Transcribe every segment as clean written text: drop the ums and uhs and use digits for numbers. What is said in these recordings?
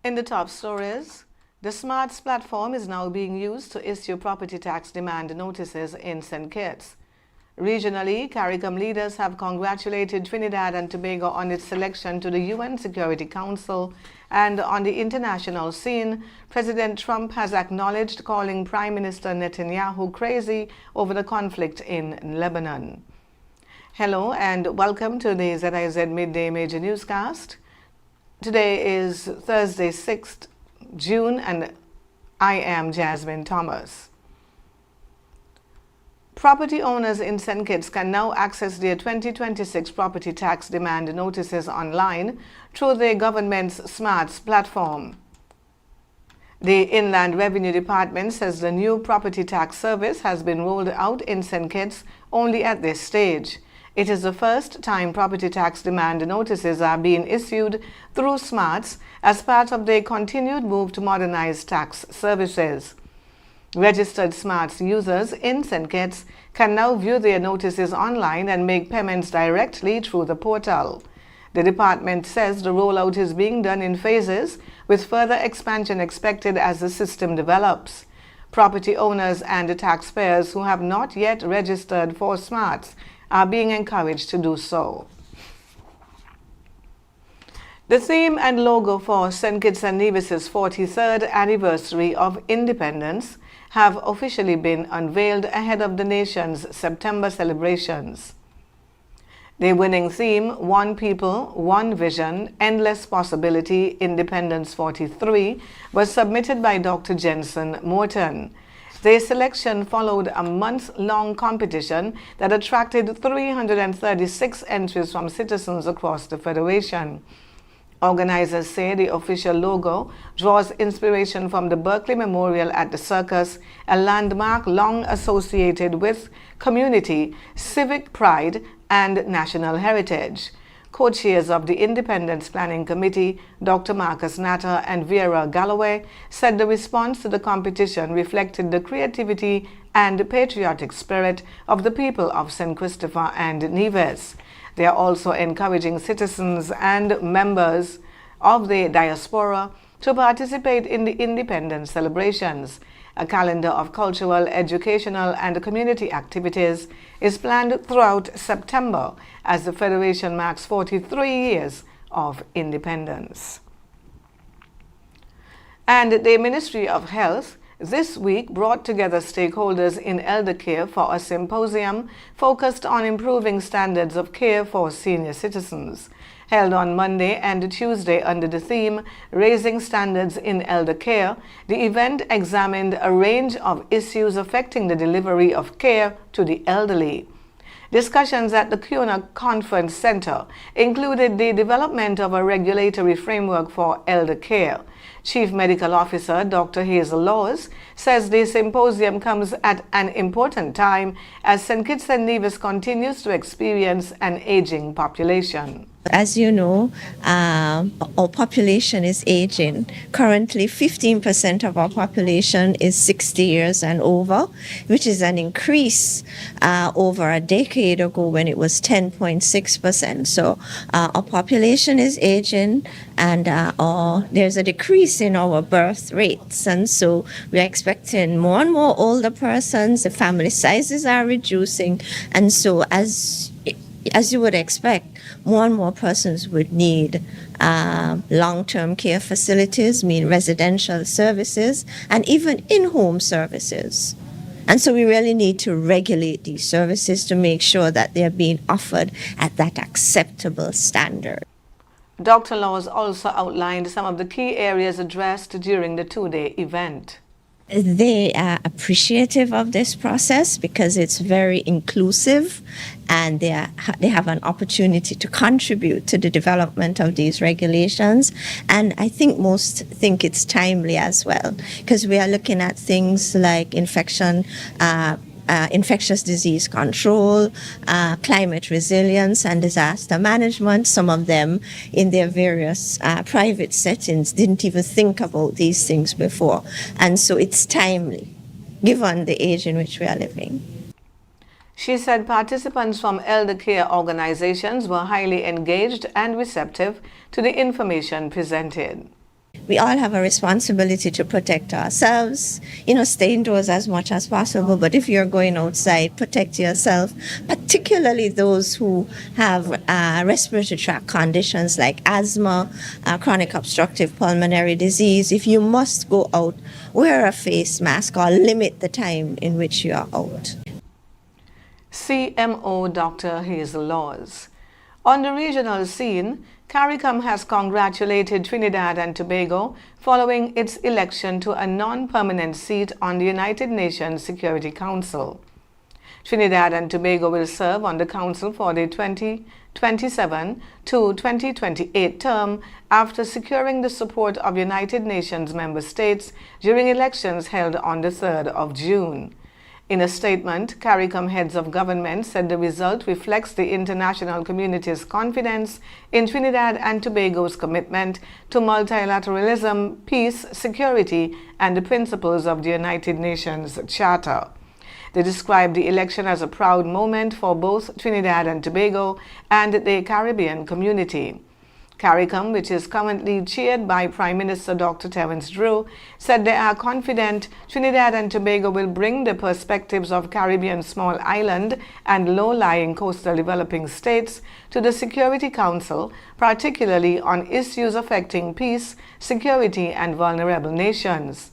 In the top stories, the Smarts platform is now being used to issue property tax demand notices in St. Kitts. Regionally, CARICOM leaders have congratulated Trinidad and Tobago on its selection to the UN Security Council, and on the international scene, President Trump has acknowledged calling Prime Minister Netanyahu crazy over the conflict in Lebanon. Hello and welcome to the ZIZ Midday Major Newscast. Today is Thursday, 6th June, and I am Jasmine Thomas. Property owners in St. Kitts can now access their 2026 property tax demand notices online through the government's Smarts platform. The Inland Revenue Department says the new property tax service has been rolled out in St. Kitts only at this stage. It is the first time property tax demand notices are being issued through Smarts as part of the continued move to modernize tax services. Registered Smarts users in St. Kitts can now view their notices online and make payments directly through the portal. The department says the rollout is being done in phases, with further expansion expected as the system develops. Property owners and taxpayers who have not yet registered for Smarts are being encouraged to do so. The theme and logo for St. Kitts and Nevis's 43rd anniversary of independence have officially been unveiled ahead of the nation's September celebrations. The winning theme, One People, One Vision, Endless Possibility, Independence 43, was submitted by Dr. Jensen Morton. The selection followed a month-long competition that attracted 336 entries from citizens across the Federation. Organizers say the official logo draws inspiration from the Berkeley Memorial at the Circus, a landmark long associated with community, civic pride, and national heritage. Co-chairs of the Independence Planning Committee, Dr. Marcus Natter and Vera Galloway, said the response to the competition reflected the creativity and patriotic spirit of the people of St. Christopher and Nevis. They are also encouraging citizens and members of the diaspora to participate in the independence celebrations. A calendar of cultural, educational, and community activities is planned throughout September as the Federation marks 43 years of independence. And the Ministry of Health this week brought together stakeholders in elder care for a symposium focused on improving standards of care for senior citizens. Held on Monday and Tuesday under the theme Raising Standards in Elder Care, the event examined a range of issues affecting the delivery of care to the elderly. Discussions at the Kuna Conference Center included the development of a regulatory framework for elder care. Chief Medical Officer Dr. Hazel Laws says the symposium comes at an important time as St. Kitts and Nevis continues to experience an aging population. As you know, our population is aging. Currently, 15% of our population is 60 years and over, which is an increase over a decade ago when it was 10.6%. So our population is aging, and there's a decrease in our birth rates. And so we're expecting more and more older persons. The family sizes are reducing. And so as you would expect, more and more persons would need long-term care facilities, mean residential services, and even in-home services. And so we really need to regulate these services to make sure that they're being offered at that acceptable standard. Dr. Laws also outlined some of the key areas addressed during the two-day event. They are appreciative of this process because it's very inclusive, and they have an opportunity to contribute to the development of these regulations. And I think most think it's timely as well, because we are looking at things like infectious disease control, climate resilience, and disaster management. Some of them in their various private settings didn't even think about these things before. And so it's timely, given the age in which we are living. She said participants from elder care organizations were highly engaged and receptive to the information presented. We all have a responsibility to protect ourselves, stay indoors as much as possible. But if you're going outside, protect yourself, particularly those who have respiratory tract conditions like asthma, chronic obstructive pulmonary disease. If you must go out, wear a face mask or limit the time in which you are out. CMO Dr. Hazel Laws. On the regional scene, CARICOM has congratulated Trinidad and Tobago following its election to a non-permanent seat on the United Nations Security Council. Trinidad and Tobago will serve on the Council for the 2027 to 2028 term after securing the support of United Nations member states during elections held on the 3rd of June. In a statement, CARICOM heads of government said the result reflects the international community's confidence in Trinidad and Tobago's commitment to multilateralism, peace, security, and the principles of the United Nations Charter. They described the election as a proud moment for both Trinidad and Tobago and the Caribbean community. CARICOM, which is currently chaired by Prime Minister Dr. Terence Drew, said they are confident Trinidad and Tobago will bring the perspectives of Caribbean small island and low-lying coastal developing states to the Security Council, particularly on issues affecting peace, security, and vulnerable nations.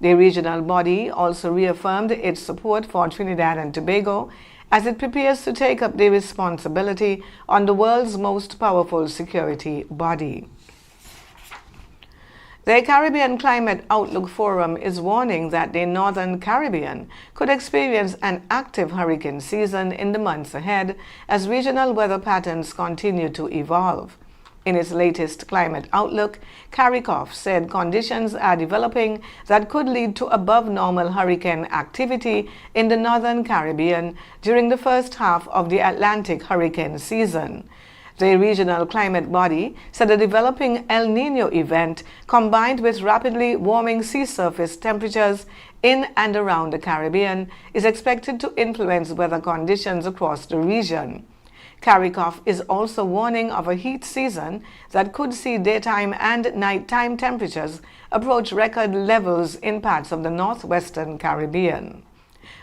The regional body also reaffirmed its support for Trinidad and Tobago as it prepares to take up the responsibility on the world's most powerful security body. The Caribbean Climate Outlook Forum is warning that the Northern Caribbean could experience an active hurricane season in the months ahead as regional weather patterns continue to evolve. In its latest climate outlook, CARICOM said conditions are developing that could lead to above-normal hurricane activity in the Northern Caribbean during the first half of the Atlantic hurricane season. The regional climate body said a developing El Niño event combined with rapidly warming sea surface temperatures in and around the Caribbean is expected to influence weather conditions across the region. CARICOM is also warning of a heat season that could see daytime and nighttime temperatures approach record levels in parts of the northwestern Caribbean.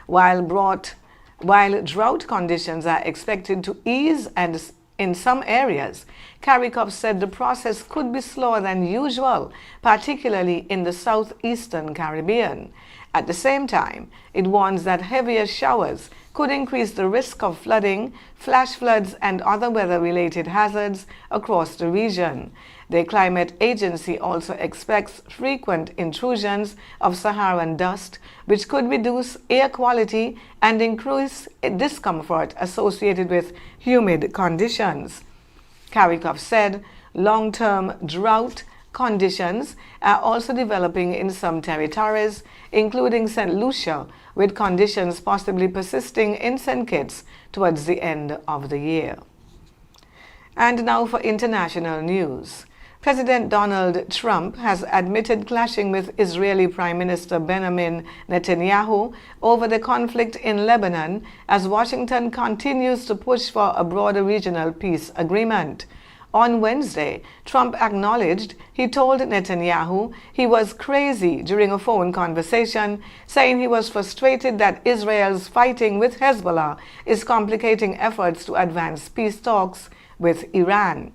While drought conditions are expected to ease and in some areas, CARICOM said the process could be slower than usual, particularly in the southeastern Caribbean. At the same time, it warns that heavier showers could increase the risk of flooding, flash floods, and other weather-related hazards across the region. The Climate Agency also expects frequent intrusions of Saharan dust, which could reduce air quality and increase discomfort associated with humid conditions. CARICOM said long-term drought conditions are also developing in some territories, including St. Lucia, with conditions possibly persisting in St. Kitts towards the end of the year. And now for international news. President Donald Trump has admitted clashing with Israeli Prime Minister Benjamin Netanyahu over the conflict in Lebanon as Washington continues to push for a broader regional peace agreement. On Wednesday, Trump acknowledged he told Netanyahu he was crazy during a phone conversation, saying he was frustrated that Israel's fighting with Hezbollah is complicating efforts to advance peace talks with Iran.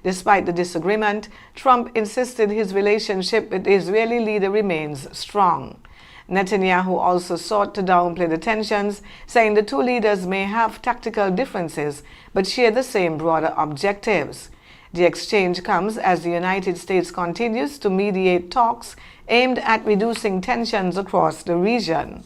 Despite the disagreement, Trump insisted his relationship with the Israeli leader remains strong. Netanyahu also sought to downplay the tensions, saying the two leaders may have tactical differences but share the same broader objectives. The exchange comes as the United States continues to mediate talks aimed at reducing tensions across the region.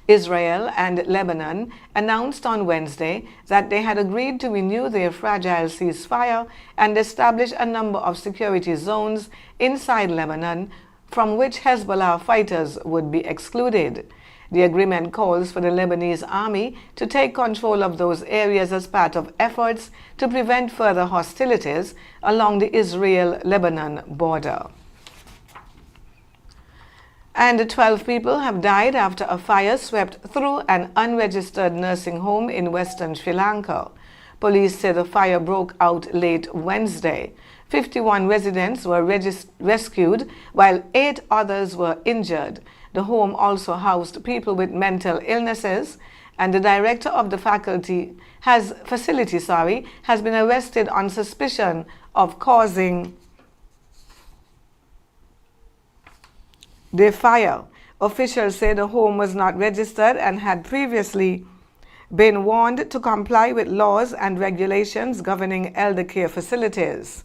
Israel and Lebanon announced on Wednesday that they had agreed to renew their fragile ceasefire and establish a number of security zones inside Lebanon from which Hezbollah fighters would be excluded. The agreement calls for the Lebanese army to take control of those areas as part of efforts to prevent further hostilities along the Israel-Lebanon border. And 12 people have died after a fire swept through an unregistered nursing home in western Sri Lanka. Police say the fire broke out late Wednesday. 51 residents were rescued, while 8 others were injured. The home also housed people with mental illnesses, and the director of the facility has been arrested on suspicion of causing the fire. Officials say the home was not registered and had previously been warned to comply with laws and regulations governing elder care facilities.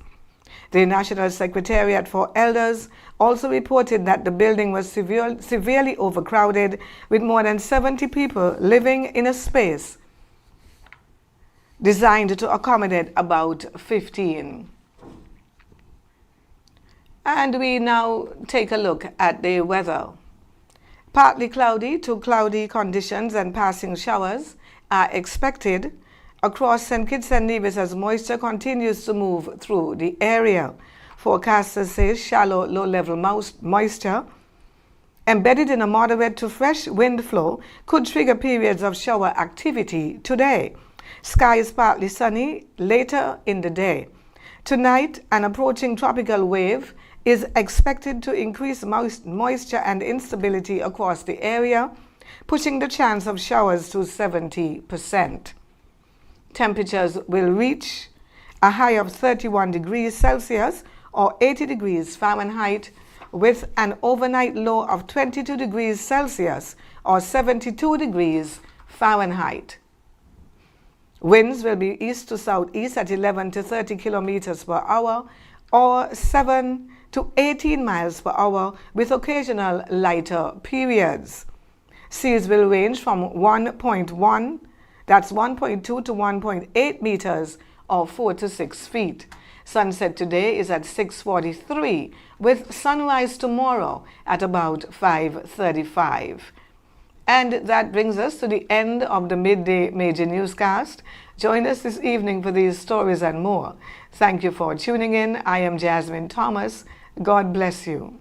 The National Secretariat for Elders also reported that the building was severely overcrowded, with more than 70 people living in a space designed to accommodate about 15. And we now take a look at the weather. Partly cloudy to cloudy conditions and passing showers are expected across St. Kitts and Nevis as moisture continues to move through the area. Forecasters say shallow low-level moisture embedded in a moderate to fresh wind flow could trigger periods of shower activity today. Skies partly sunny later in the day. Tonight, an approaching tropical wave is expected to increase moisture and instability across the area, pushing the chance of showers to 70%. Temperatures will reach a high of 31 degrees Celsius or 80 degrees Fahrenheit, with an overnight low of 22 degrees Celsius or 72 degrees Fahrenheit. Winds will be east to southeast at 11 to 30 kilometers per hour or 7 to 18 miles per hour, with occasional lighter periods. Seas will range from 1.1, that's 1.2 to 1.8 meters or 4 to 6 feet. Sunset today is at 6:43, with sunrise tomorrow at about 5:35. And that brings us to the end of the Midday Major Newscast. Join us this evening for these stories and more. Thank you for tuning in. I am Jasmine Thomas. God bless you.